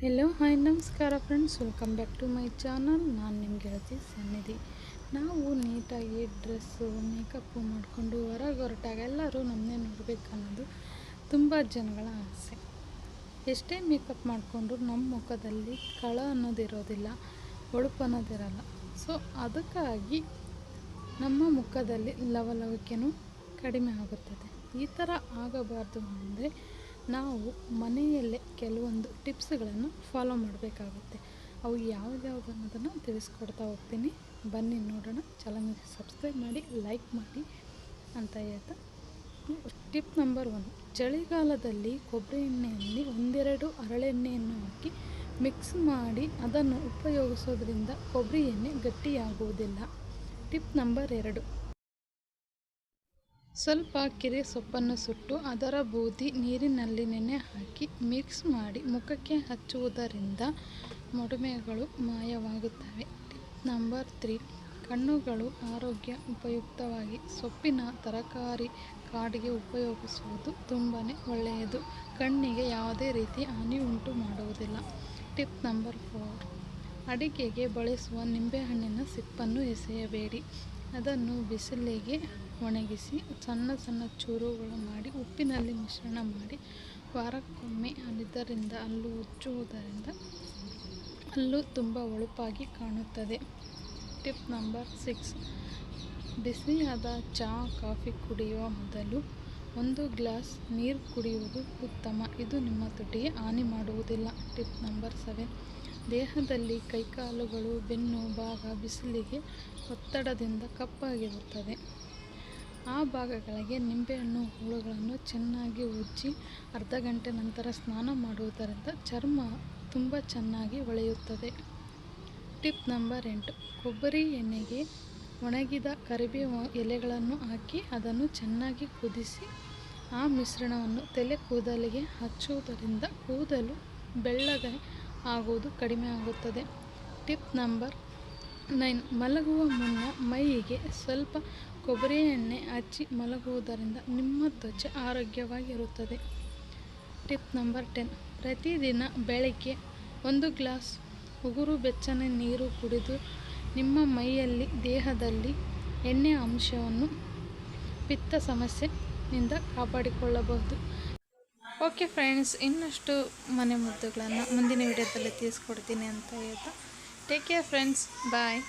Hello hi ನಮಸ್ಕಾರ friends, welcome back to my channel. ನಾನು ನಿಮ್ಮ ಗೆಳತಿ ಸನ್ನಿಧಿ. ನಾವು ನೀಟಾಗಿ ಡ್ರೆಸ್ಸು ಮೇಕಪ್ಪು ಮಾಡಿಕೊಂಡು ಹೊರಟಾಗ ಎಲ್ಲರೂ ನಮ್ಮನ್ನೇ ನೋಡಬೇಕು ಅನ್ನೋದು ತುಂಬ ಜನಗಳ ಆಸೆ. ಎಷ್ಟೇ ಮೇಕಪ್ ಮಾಡಿಕೊಂಡ್ರು ನಮ್ಮ ಮುಖದಲ್ಲಿ ಕಳ ಅನ್ನೋದಿರೋದಿಲ್ಲ, ಹೊಳಪು ಅನ್ನೋದಿರಲ್ಲ. ಸೊ ಅದಕ್ಕಾಗಿ ನಮ್ಮ ಮುಖದಲ್ಲಿ ಲವಲವಿಕೆಯೂ ಕಡಿಮೆ ಆಗುತ್ತದೆ. ಈ ಥರ ಆಗಬಾರ್ದು ಅಂದರೆ ನಾವು ಮನೆಯಲ್ಲೇ ಕೆಲವೊಂದು ಟಿಪ್ಸ್ಗಳನ್ನು ಫಾಲೋ ಮಾಡಬೇಕಾಗುತ್ತೆ. ಅವು ಯಾವ್ಯಾವುದು ಅನ್ನೋದನ್ನು ತಿಳಿಸ್ಕೊಡ್ತಾ ಹೋಗ್ತೀನಿ. ಬನ್ನಿ ನೋಡೋಣ. ಚಾನಲ್ಗೆ ಸಬ್ಸ್ಕ್ರೈಬ್ ಮಾಡಿ, ಲೈಕ್ ಮಾಡಿ ಅಂತ ಹೇಳ್ತಾ, ಟಿಪ್ ನಂಬರ್ 1, ಚಳಿಗಾಲದಲ್ಲಿ ಕೊಬ್ಬರಿ ಎಣ್ಣೆಯಲ್ಲಿ ಒಂದೆರಡು ಹರಳೆಣ್ಣೆಯನ್ನು ಹಾಕಿ ಮಿಕ್ಸ್ ಮಾಡಿ ಅದನ್ನು ಉಪಯೋಗಿಸೋದ್ರಿಂದ ಕೊಬ್ಬರಿ ಎಣ್ಣೆ ಗಟ್ಟಿಯಾಗುವುದಿಲ್ಲ. ಟಿಪ್ ನಂಬರ್ 2, ಸ್ವಲ್ಪ ಕೆರೆ ಸೊಪ್ಪನ್ನು ಸುಟ್ಟು ಅದರ ಬೂದಿ ನೀರಿನಲ್ಲಿ ನೆನೆ ಹಾಕಿ ಮಿಕ್ಸ್ ಮಾಡಿ ಮುಖಕ್ಕೆ ಹಚ್ಚುವುದರಿಂದ ಮೊಡವೆಗಳು ಮಾಯವಾಗುತ್ತವೆ. ಟಿಪ್ ನಂಬರ್ 3, ಕಣ್ಣುಗಳು ಆರೋಗ್ಯ ಉಪಯುಕ್ತವಾಗಿ ಸೊಪ್ಪಿನ ತರಕಾರಿ ಕಾಡಿಗೆ ಉಪಯೋಗಿಸುವುದು ತುಂಬಾ ಒಳ್ಳೆಯದು. ಕಣ್ಣಿಗೆ ಯಾವುದೇ ರೀತಿ ಹಾನಿ ಉಂಟು ಮಾಡುವುದಿಲ್ಲ. ಟಿಪ್ ನಂಬರ್ 4, ಅಡಿಗೆಗೆ ಬಳಸುವ ನಿಂಬೆಹಣ್ಣಿನ ಸಿಪ್ಪನ್ನು ಎಸೆಯಬೇಡಿ. ಅದನ್ನು ಬಿಸಿಲಿಗೆ ಒಣಗಿಸಿ ಸಣ್ಣ ಸಣ್ಣ ಚೂರುಗಳು ಮಾಡಿ ಉಪ್ಪಿನಲ್ಲಿ ಮಿಶ್ರಣ ಮಾಡಿ ವಾರಕ್ಕೊಮ್ಮೆ ಇದರಿಂದ ಹಲ್ಲು ಉಜ್ಜುವುದರಿಂದ ಹಲ್ಲು ತುಂಬ ಹೊಳಪಾಗಿ ಕಾಣುತ್ತದೆ. ಟಿಪ್ ನಂಬರ್ 6, ಬಿಸಿಯಾದ ಚಹಾ ಕಾಫಿ ಕುಡಿಯುವ ಮೊದಲು 1 ಗ್ಲಾಸ್ ನೀರು ಕುಡಿಯುವುದು ಉತ್ತಮ. ಇದು ನಿಮ್ಮ ತುಟಿಗೆ ಹಾನಿ ಮಾಡುವುದಿಲ್ಲ. ಟಿಪ್ ನಂಬರ್ 7, ದೇಹದಲ್ಲಿ ಕೈಕಾಲುಗಳು ಬೆನ್ನು ಭಾಗ ಬಿಸಿಲಿಗೆ ಒತ್ತಡದಿಂದ ಕಪ್ಪಾಗಿರುತ್ತದೆ. ಆ ಭಾಗಗಳಿಗೆ ನಿಂಬೆಹಣ್ಣು ಹುಳುಗಳನ್ನು ಚೆನ್ನಾಗಿ ಉಜ್ಜಿ ಅರ್ಧ ಗಂಟೆ ನಂತರ ಸ್ನಾನ ಮಾಡುವುದರಿಂದ ಚರ್ಮ ತುಂಬ ಚೆನ್ನಾಗಿ ಹೊಳೆಯುತ್ತದೆ. ಟಿಪ್ ನಂಬರ್ 8, ಕೊಬ್ಬರಿ ಎಣ್ಣೆಗೆ ಒಣಗಿದ ಕರಿಬೇವು ಎಲೆಗಳನ್ನು ಹಾಕಿ ಅದನ್ನು ಚೆನ್ನಾಗಿ ಕುದಿಸಿ ಆ ಮಿಶ್ರಣವನ್ನು ತಲೆ ಕೂದಲಿಗೆ ಹಚ್ಚುವುದರಿಂದ ಕೂದಲು ಬೆಳ್ಳಗೆ ಆಗುವುದು ಕಡಿಮೆ ಆಗುತ್ತದೆ. ಟಿಪ್ ನಂಬರ್ 9, ಮಲಗುವ ಮುನ್ನ ಮೈಗೆ ಸ್ವಲ್ಪ ಕೊಬ್ಬರಿ ಎಣ್ಣೆ ಹಚ್ಚಿ ಮಲಗುವುದರಿಂದ ನಿಮ್ಮ ತ್ವಚೆ ಆರೋಗ್ಯವಾಗಿರುತ್ತದೆ. ಟಿಪ್ ನಂಬರ್ 10, ಪ್ರತಿದಿನ ಬೆಳಗ್ಗೆ 1 ಗ್ಲಾಸ್ ಉಗುರು ಬೆಚ್ಚನೆ ನೀರು ಕುಡಿದು ನಿಮ್ಮ ಮೈಯಲ್ಲಿ ದೇಹದಲ್ಲಿ ಎಣ್ಣೆಯ ಅಂಶವನ್ನು ಪಿತ್ತ ಸಮಸ್ಯೆಯಿಂದ ಕಾಪಾಡಿಕೊಳ್ಳಬಹುದು. ಓಕೆ ಫ್ರೆಂಡ್ಸ್, ಇನ್ನಷ್ಟು ಮನೆ ಮುದ್ದುಗಳನ್ನು ಮುಂದಿನ ವಿಡಿಯೋದಲ್ಲಿ ತಿಳಿಸ್ಕೊಡ್ತೀನಿ ಅಂತ ಹೇಳ್ತಾ, ಟೇಕ್ ಕೇರ್ ಫ್ರೆಂಡ್ಸ್, ಬಾಯ್.